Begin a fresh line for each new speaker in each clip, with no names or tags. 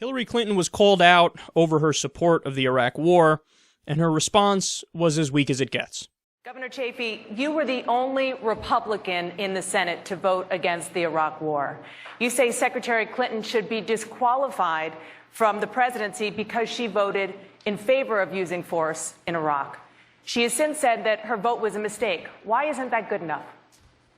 Hillary Clinton was called out over her support of the Iraq War, and her response was as weak as it gets.
Governor Chafee, you were the only Republican in the Senate to vote against the Iraq War. You say Secretary Clinton should be disqualified from the presidency because she voted in favor of using force in Iraq. She has since said that her vote was a mistake. Why isn't that good enough?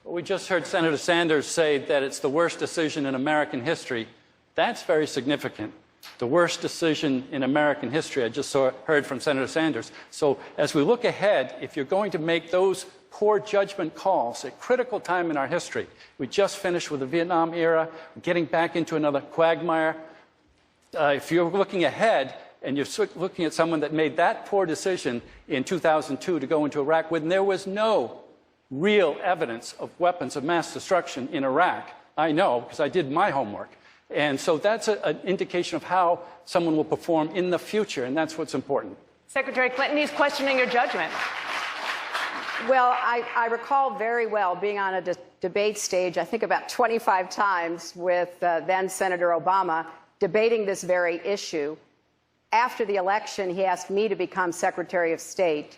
Well, we just heard Senator Sanders say that it's the worst decision in American history. That's very significant. The worst decision in American history. I just heard from Senator Sanders. So as we look ahead, if you're going to make those poor judgment calls at critical time in our history, we just finished with the Vietnam era, getting back into another quagmire. If you're looking ahead and you're looking at someone that made that poor decision in 2002 to go into Iraq when there was no real evidence of weapons of mass destruction in Iraq, I know because I did my homework. And so that's an indication of how someone will perform in the future, and that's what's important.
Secretary Clinton, he's questioning your judgment.
Well, I recall very well being on a debate stage, I think about 25 times, with then Senator Obama, debating this very issue. After the election, he asked me to become Secretary of State.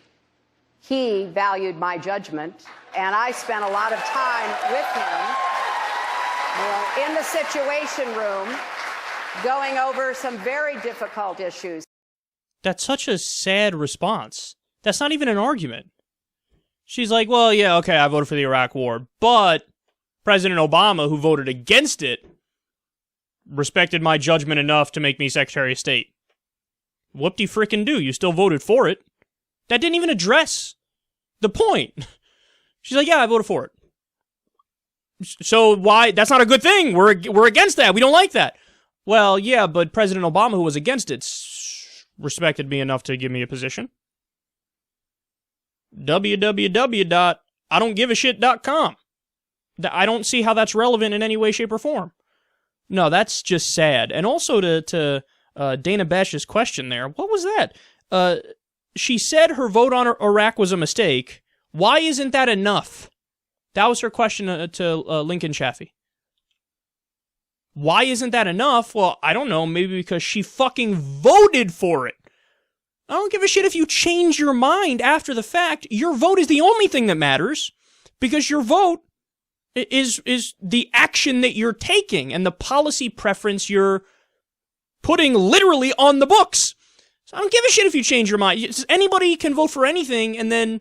He valued my judgment, and I spent a lot of time with him in the Situation Room, going over some very difficult issues.
That's such a sad response. That's not even an argument. She's like, well, yeah, okay, I voted for the Iraq War, but President Obama, who voted against it, respected my judgment enough to make me Secretary of State. Whoop-de-frickin-do, you still voted for it. That didn't even address the point. She's like, yeah, I voted for it. So why? That's not a good thing. We're against that. We don't like that. Well, yeah, but President Obama, who was against it, respected me enough to give me a position. www.idon'tgiveashit.com. I don't see how that's relevant in any way, shape, or form. No, that's just sad. And also to Dana Besh's question there, what was that? She said her vote on Iraq was a mistake. Why isn't that enough? That was her question to Lincoln Chafee. Why isn't that enough? Well, I don't know. Maybe because she fucking voted for it. I don't give a shit if you change your mind after the fact. Your vote is the only thing that matters, because your vote is the action that you're taking and the policy preference you're putting literally on the books. So I don't give a shit if you change your mind. Anybody can vote for anything and then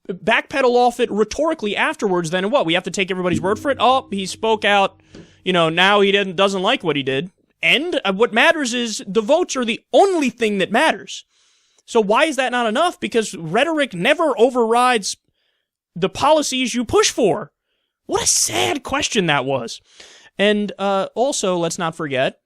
backpedal off it rhetorically afterwards. Then what? We have to take everybody's word for it? Oh, he spoke out. Now he doesn't like what he did. And what matters is the votes are the only thing that matters. So why is that not enough? Because rhetoric never overrides the policies you push for. What a sad question that was. And also, let's not forget,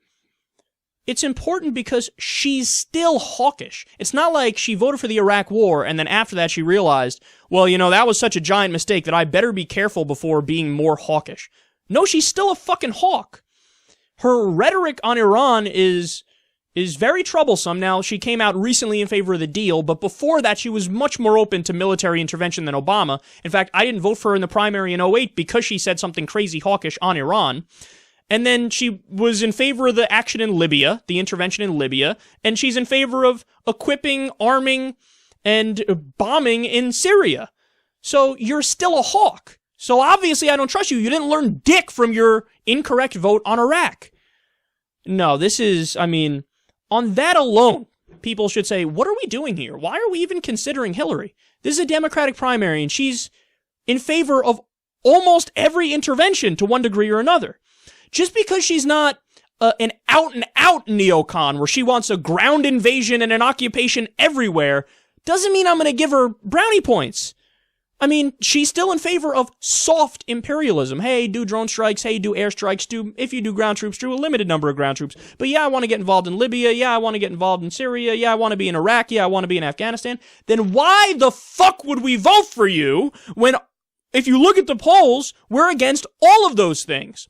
it's important because she's still hawkish. It's not like she voted for the Iraq War and then after that she realized, well, that was such a giant mistake that I better be careful before being more hawkish. No, she's still a fucking hawk. Her rhetoric on Iran is very troublesome. Now, she came out recently in favor of the deal, but before that she was much more open to military intervention than Obama. In fact, I didn't vote for her in the primary in 2008 because she said something crazy hawkish on Iran. And then she was in favor of the action in Libya, the intervention in Libya, and she's in favor of equipping, arming, and bombing in Syria. So you're still a hawk. So obviously I don't trust you. You didn't learn dick from your incorrect vote on Iraq. No, this is, on that alone, people should say, what are we doing here? Why are we even considering Hillary? This is a Democratic primary, and she's in favor of almost every intervention to one degree or another. Just because she's not an out-and-out neocon where she wants a ground invasion and an occupation everywhere doesn't mean I'm going to give her brownie points. She's still in favor of soft imperialism. Hey, do drone strikes. Hey, do airstrikes. If you do ground troops, do a limited number of ground troops. But yeah, I want to get involved in Libya. Yeah, I want to get involved in Syria. Yeah, I want to be in Iraq. Yeah, I want to be in Afghanistan. Then why the fuck would we vote for you when, if you look at the polls, we're against all of those things?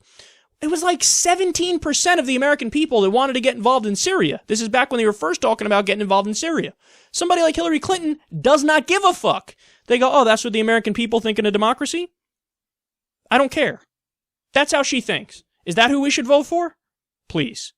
It was like 17% of the American people that wanted to get involved in Syria. This is back when they were first talking about getting involved in Syria. Somebody like Hillary Clinton does not give a fuck. They go, oh, that's what the American people think in a democracy? I don't care. That's how she thinks. Is that who we should vote for? Please.